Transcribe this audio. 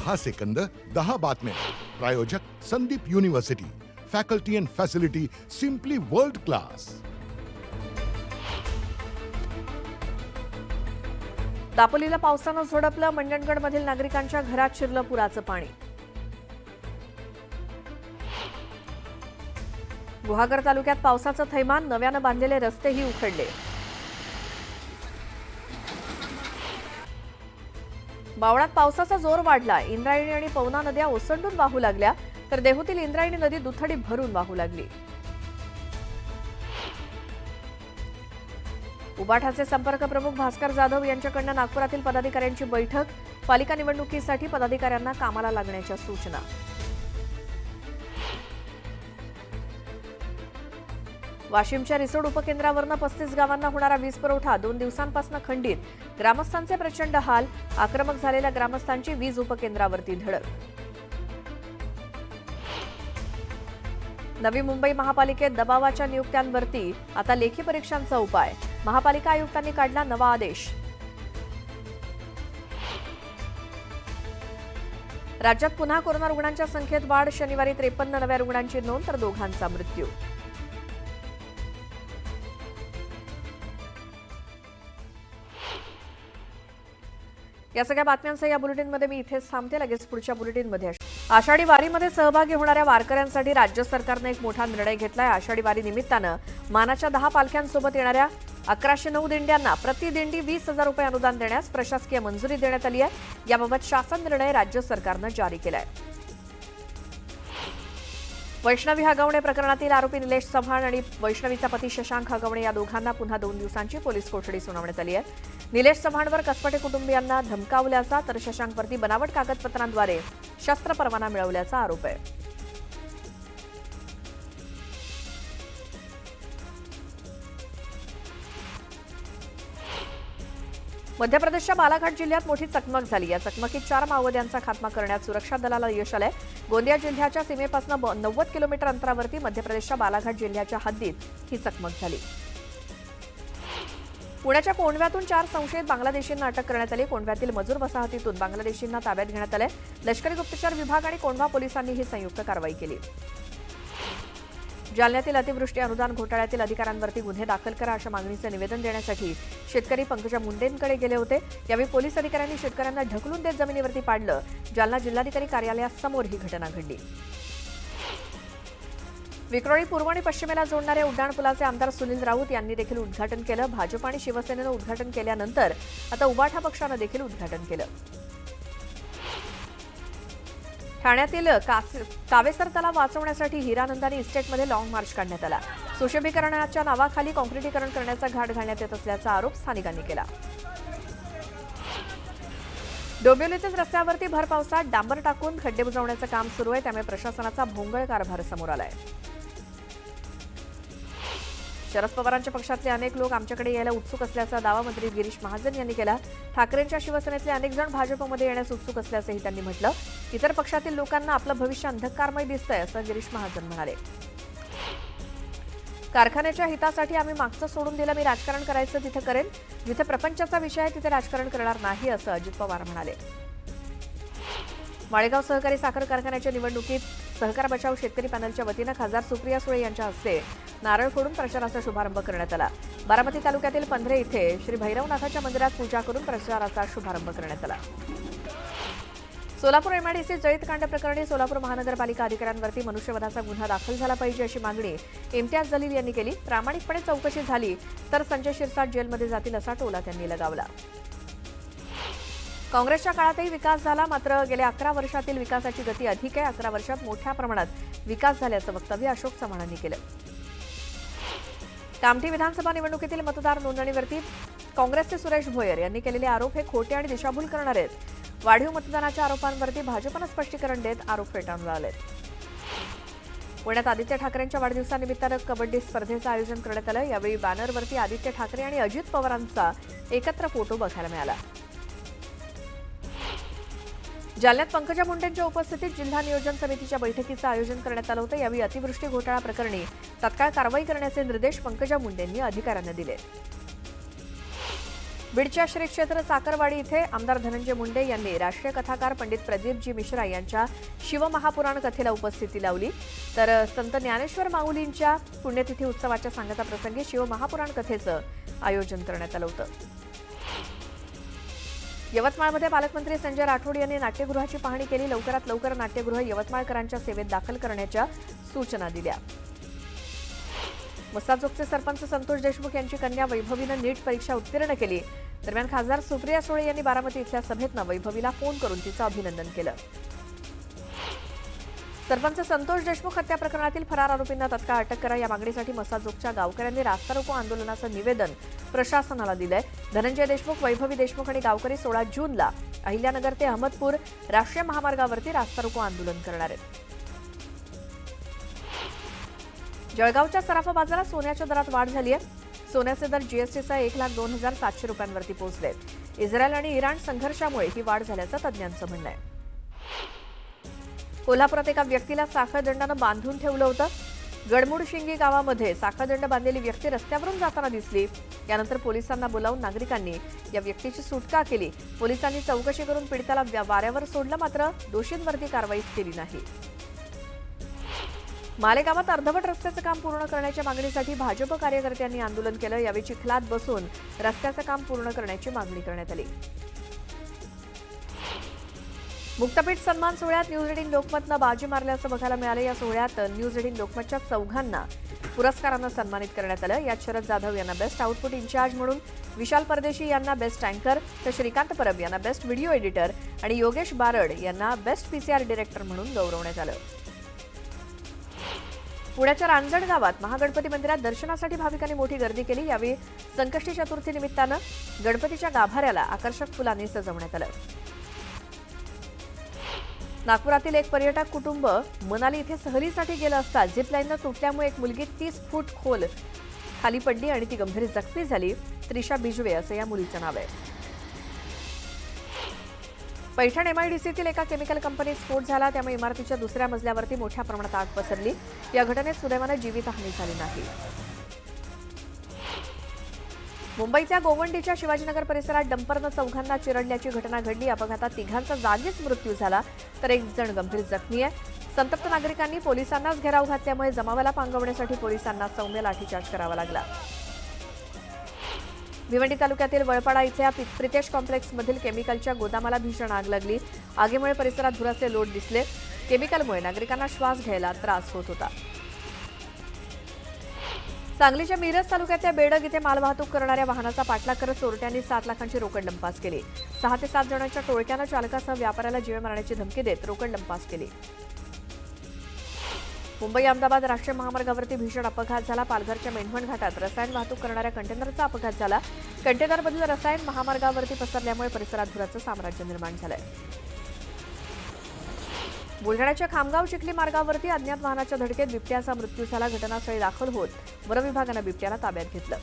10 second 10 बातम्या. प्रायोजक Sandip University. Faculty and facility simply world class. दापोलीला पावसानं झोडपलं. मंडणगडमधील नागरिकांच्या घरात शिरलं पुराचं पाणी. गुहागर तालुक्यात पावसाचं थैमान. नव्यानं बांधलेले रस्तेही उखडले. बावळात पावसाचा जोर वाढला. इंद्रायणी आणि पवना नद्या ओसंडून वाहू लागल्या तर देहूतील इंद्रायणी नदी दुथडी भरून वाहू लागली. उबाठाचे संपर्क प्रमुख भास्कर जाधव यांच्याकडून नागपुरातील पदाधिकाऱ्यांची बैठक. पालिका निवडणुकीसाठी पदाधिकाऱ्यांना कामाला लागण्याच्या सूचना. वाशिमच्या रिसोड उपकेंद्रावरनं 35 गावांना होणारा वीज पुरवठा 2 दिवसांपासून खंडित. ग्रामस्थांचे प्रचंड हाल. आक्रमक झालेल्या ग्रामस्थांची वीज उपकेंद्रावरती धडक. नवी मुंबई महापालिकेत दबावाच्या नियुक्त्यांवरती आता लेखी परीक्षांचा उपाय. महापालिका आयुक्तांनी काढला नवा आदेश. राज्यात पुन्हा कोरोना रुग्णांच्या संख्येत वाढ. शनिवारी 53 नव्या रुग्णांची नोंद तर 2 मृत्यू. या सगळ्या बातम्यांसह या बुलेटिनमध्ये मी इथेच थांबते. लगेच पुढच्या बुलेटिनमध्ये. आषाढी वारीमध्ये सहभागी होणाऱ्या वारकऱ्यांसाठी राज्य सरकारने एक मोठा निर्णय घेतलाय. आषाढी वारी निमित्तानं मानाच्या 10 पालख्यांसोबत येणाऱ्या 1109 दिंड्यांना प्रति दिंडी 20,000 रुपये अनुदान देण्यास प्रशासकीय मंजुरी देण्यात आली आहे. याबाबत शासन निर्णय राज्य सरकारनं जारी केलाय. वैष्णवी हगवणे प्रकरणातील आरोपी निलेश चव्हाण आणि वैष्णवीचा पती शशांक हगवणे या दोघांना पुन्हा 2 दिवसांची पोलीस कोठडी सुनावण्यात आली आहे. निलेश चव्हाणवर कसपटे कुटुंबियांना धमकावल्याचा तर शशांकवरती बनावट कागदपत्रांद्वारे शस्त्र परवाना मिळवल्याचा आरोप आहे. मध्य प्रदेशच्या बालाघाट जिल्ह्यात मोठी चकमक झाली. या चकमकीत 4 माओवाद्यांचा खात्मा करण्यात सुरक्षा दलाला यश आलंय. गोंदिया जिल्ह्याच्या सीमेपासून 90 किलोमीटर अंतरावरती मध्य प्रदेशच्या बालाघाट जिल्ह्याच्या हद्दीत ही चकमक झाली. पुण्याच्या कोंढव्यातून 4 संशयित बांगलादेशींना अटक करण्यात आली. कोंढव्यातील मजूर वसाहतीतून बांगलादेशींना ताब्यात घेण्यात आले. लष्करी गुप्तचर विभाग आणि कोंढवा पोलिसांनी ही संयुक्त कारवाई केली. जालन्यातील अतिवृष्टी अनुदान घोटाळ्यातील अधिकाऱ्यांवरती गुन्हे दाखल करा अशा मागणीचे निवेदन देण्यासाठी शेतकरी पंकजा मुंडेंकडे गेले होते. यावेळी पोलीस अधिकाऱ्यांनी शेतकऱ्यांना ढकलून देत जमिनीवरती पाडलं. जालना जिल्हाधिकारी कार्यालयासमोर ही घटना घडली. विक्रोळी पूर्व आणि पश्चिमेला जोडणाऱ्या उड्डाणपुलाचे आमदार सुनील राऊत यांनी देखील उद्घाटन केलं. भाजप आणि शिवसेनेनं उद्घाटन केल्यानंतर आता उबाठा पक्षानं देखील उद्घाटन केलं. ठाण्यातील कावेसर तलाव वाचवण्यासाठी हिरानंदानी इस्टेटमध्ये लॉंग मार्च काढण्यात आला. सुशोभीकरणाच्या नावाखाली कॉन्क्रिटीकरण करण्याचा घाट घालण्यात येत असल्याचा आरोप स्थानिकांनी केला. डोंबिवलीतील रस्त्यावरती भर पावसात डांबर टाकून खड्डे बुजवण्याचं काम सुरू आहे. त्यामुळे प्रशासनाचा भोंगळ कारभार समोर आलाय. शरद पवारांच्या पक्षातले अनेक लोक आमच्याकडे यायला उत्सुक असल्याचा दावा मंत्री गिरीश महाजन यांनी केला. ठाकरेंच्या शिवसेनेतले अनेक जण भाजपमध्ये येण्यास उत्सुक असल्याचंही त्यांनी म्हटलं. इतर पक्षातील लोकांना आपलं भविष्य अंधकारमय दिसतंय असं गिरीश महाजन म्हणाले. कारखान्याच्या हितासाठी आम्ही मागचं सोडून दिलं. मी राजकारण करायचं तिथे करेन. जिथे प्रपंचाचा विषय आहे तिथे राजकारण करणार नाही असं अजित पवार म्हणाले. माळेगाव सहकारी साखर कारखान्याच्या निवडणुकीत सहकार बचाव शेतकरी पॅनलच्या वतीनं खासदार सुप्रिया सुळे यांच्या हस्ते नारळ फोडून प्रचाराचा शुभारंभ करण्यात आला. बारामती तालुक्यातील पंधरे इथे श्री भैरवनाथाच्या मंदिरात पूजा करून प्रचाराचा शुभारंभ करण्यात आला. सोलापूर एमआयडीसी जळीतकांड प्रकरणी सोलापूर महानगरपालिका अधिकाऱ्यांवरती मनुष्यवधाचा गुन्हा दाखल झाला पाहिजे अशी मागणी इम्तियाज जलील यांनी केली. प्रामाणिकपणे चौकशी झाली तर संजय शिरसाट जेलमध्ये जातील असा टोला त्यांनी लगावला. काँग्रेसच्या काळातही विकास झाला, मात्र गेल्या 11 वर्षातील विकासाची गती अधिक आहे. 11 वर्षात मोठ्या प्रमाणात विकास झाल्याचं वक्तव्य अशोक चव्हाणांनी केलं. कामठी विधानसभा निवडणुकीतील मतदार नोंदणीवरती काँग्रेसचे सुरेश भोयर यांनी केलेले आरोप हे खोटे आणि दिशाभूल करणारे आहेत. वाढीव मतदानाच्या आरोपांवरती भाजपनं स्पष्टीकरण देत आरोप फेटाळून लावले. पुण्यात आदित्य ठाकरेंच्या वाढदिवसानिमित्तानं कबड्डी स्पर्धेचं आयोजन करण्यात आलं. यावेळी बॅनरवरती आदित्य ठाकरे आणि अजित पवारांचा एकत्र फोटो बघायला मिळाला. जालन्यात पंकजा मुंडेंच्या उपस्थितीत जिल्हा नियोजन समितीच्या बैठकीचं आयोजन करण्यात आलं होतं. यावेळी अतिवृष्टी घोटाळा प्रकरणी तात्काळ कारवाई करण्याचे निर्देश पंकजा मुंडेंनी अधिकाऱ्यांना दिले. बीडच्या श्री क्षेत्र साखरवाडी इथे आमदार धनंजय मुंडे यांनी राष्ट्रीय कथाकार पंडित प्रदीपजी मिश्रा यांच्या शिवमहापुराण कथेला उपस्थिती लावली. तर संत ज्ञानेश्वर माऊलींच्या पुण्यतिथी उत्सवाच्या सांगता प्रसंगी शिवमहापुराण कथेचं आयोजन करण्यात आलं होतं. यवतमाळमध्ये पालकमंत्री संजय राठोड यांनी नाट्यगृहाची पाहणी केली. लवकरात लवकर नाट्यगृह यवतमाळकरांच्या सेवेत दाखल करण्याच्या सूचना दिल्या. मसाजोगचे सरपंच संतोष देशमुख यांची कन्या वैभवीनं नीट परीक्षा उत्तीर्ण केली. दरम्यान खासदार सुप्रिया सुळे यांनी बारामती इथल्या सभेतनं वैभवीला फोन करून तिचं अभिनंदन केलं. सरपंच संतोष देशमुख हत्या प्रकरणातील फरार आरोपींना तत्काळ अटक करा या मागणीसाठी मसाजोगच्या गावकऱ्यांनी रास्ता रोको आंदोलनाचं निवेदन प्रशासनाला दिलंय. धनंजय देशमुख, वैभवी देशमुख आणि गावकरी 16 जूनला अहिल्यानगर ते अहमदपूर राष्ट्रीय महामार्गावरती रास्ता रोको आंदोलन करणार आहेत. जळगावच्या सराफा बाजारात सोन्याच्या दरात वाढ झाली आहे. सोन्याचे दर जीएसटीसह 1,02,700 रुपयांवरती पोहोचले. इस्रायल आणि इराण संघर्षामुळे ही वाढ झाल्याचं तज्ज्ञांचं म्हणणं आहे. कोल्हापुरात एका व्यक्तीला साखळदंडानं बांधून ठेवलं होतं. गडमुडशिंगी गावामध्ये साखळदंड बांधलेली व्यक्ती रस्त्यावरून जाताना दिसली. यानंतर पोलिसांना बोलावून नागरिकांनी या व्यक्तीची सुटका केली. पोलिसांनी चौकशी करून पीडिताला वाऱ्यावर सोडलं, मात्र दोषींवरती कारवाई केली नाही. मालेगावात अर्धवट रस्त्याचं काम पूर्ण करण्याच्या मागणीसाठी भाजप कार्यकर्त्यांनी आंदोलन केलं. यावेळी चिखलात बसून रस्त्याचं काम पूर्ण करण्याची मागणी करण्यात आली. मुक्तपीठ सन्मान सोहळ्यात न्यूज 18 लोकमतनं बाजी मारल्याचं बघायला मिळालं. या सोहळ्यात न्यूज 18 लोकमतच्या 4 पुरस्कारानं सन्मानित करण्यात आलं. यात शरद जाधव यांना बेस्ट आउटपुट इन्चार्ज म्हणून, विशाल परदेशी यांना बेस्ट अँकर, तर श्रीकांत परब यांना बेस्ट व्हिडिओ एडिटर आणि योगेश बारड यांना बेस्ट पीसीआर डिरेक्टर म्हणून गौरवण्यात आलं. पुण्याच्या रांजण गावात महागणपती मंदिरात दर्शनासाठी भाविकांनी मोठी गर्दी केली. यावेळी संकष्टी चतुर्थी निमित्तानं गणपतीच्या गाभाऱ्याला आकर्षक फुलांनी सजवण्यात आलं. नागपुरातील एक पर्यटक कुटुंब मनाली इथे सहलीसाठी गेलं असता झिपलाईननं तुटल्यामुळे एक मुलगी 30 फूट खोल खाली पडली आणि ती गंभीर जखमी झाली. त्रिशा बिजवे असं या मुलीचं नाव आहे. पैठण एमआयडीसीतील एका केमिकल कंपनीत स्फोट झाला, त्यामुळे इमारतीच्या दुसऱ्या मजल्यावरती मोठ्या प्रमाणात आग पसरली. या घटनेत सुदैवानं जीवितहानी झाली नाही. मुंबईतल्या गोवंडीच्या शिवाजीनगर परिसरात डंपरनं 4 चिरडल्याची घटना घडली. अपघातात 3 जागीच मृत्यू झाला, तर 1 जण गंभीर जखमी आहे. संतप्त नागरिकांनी पोलिसांनाच घेराव घातल्यामुळे जमावाला पांगवण्यासाठी पोलिसांना सौम्य लाठीचार्ज करावा लागला. भिवंडी तालुक्यातील वळपाडा इथल्या प्रितेश कॉम्प्लेक्समधील केमिकलच्या गोदामाला भीषण आग लागली. आगीमुळे परिसरात धुराचे लोट दिसले. केमिकलमुळे नागरिकांना श्वास घ्यायला त्रास होत होता. सांगलीच्या मिरज तालुक्यातल्या बेडग इथे मालवाहतूक करणाऱ्या वाहनाचा पाठलाग करत चोरट्यांनी 7 लाखांची रोकड लंपास केली. 6 ते 7 जणांच्या टोळक्यानं चालकासह व्यापाऱ्याला जीवे मारण्याची धमकी देत रोकड लंपास केली. मुंबई अहमदाबाद राष्ट्रीय महामार्गावरती भीषण अपघात झाला. पालघरच्या मेंढवण घाटात रसायन वाहतूक करणाऱ्या कंटेनरचा अपघात झाला. कंटेनरमधील रसायन महामार्गावरती पसरल्यामुळे परिसरात धुराचं साम्राज्य निर्माण झालंय. बुलढाण्याच्या खामगाव चिखली मार्गावरती अज्ञात वाहनाच्या धडकेत बिबट्याचा मृत्यू झाला. घटनास्थळी दाखल होत वनविभागानं बिबट्याला ताब्यात घेतलं.